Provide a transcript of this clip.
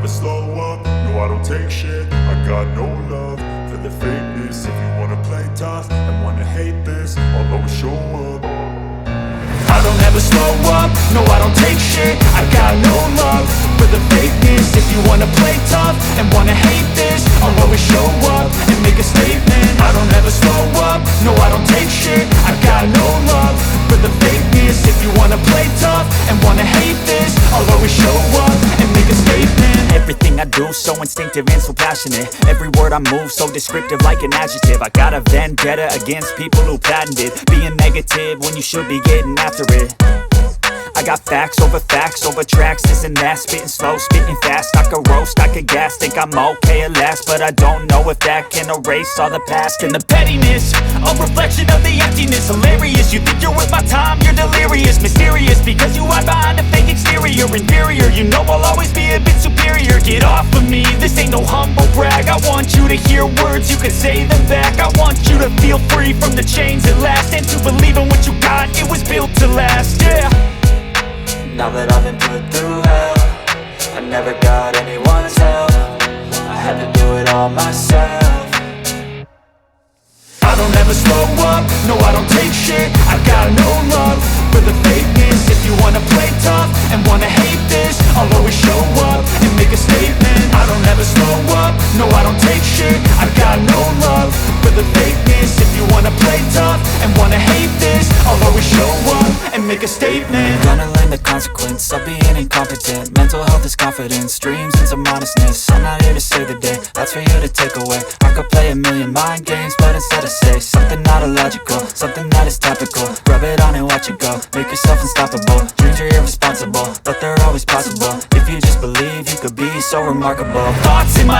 slow up, no I don't take shit. I got no love for the fakeness. If you wanna play tough and wanna hate this, I'll always show up. I don't ever slow up, no I don't take shit. I got no love for the fakeness. If you wanna play tough and wanna hate this, I'll always show up and make a statement. I don't ever slow up, no I don't take shit. I got no love for the fakeness. If you wanna play tough and wanna hate this, I'll always show up and make a statement. Everything I do so instinctive and so passionate. Every word I move so descriptive like an adjective. I got a vendetta against people who patented being negative when you should be getting after it. I got facts over tracks, this and that. Spitting slow, spitting fast, I could roast, I could gas. Think I'm okay at last, but I don't know if that can erase all the past. And the pettiness, a reflection of the emptiness. Hilarious, you think you're worth my time, you're delirious. Mysterious, because you hide behind a fake exterior. Inferior, you know I'll always be a bit superior. Get off of me, this ain't no humble brag. I want you to hear words, you can say them back. I want you to feel free from the chains at last, and to believe in what you got, it was built to last, yeah. Now that I've been put through hell, I never got anyone's help. I had to do it all myself. I don't ever slow up, no I don't take shit. I got no love for the fakeness. If you wanna play tough and wanna hate this, I'll always show up and make a statement. I don't ever slow up, no I don't take shit. I got no love for the fakeness. If you wanna play tough and wanna hate this, I'll always show up and make a statement. Gonna learn the consequence of being incompetent. Mental health is confidence, dreams and some honestness. I'm not here to save the day, that's for you to take away. I could play a million mind games, but instead I say something not illogical, something that is topical. Rub it on and watch it go, make yourself unstoppable. Dreams are irresponsible, but they're always possible. If you just believe, you could be so remarkable. Thoughts in my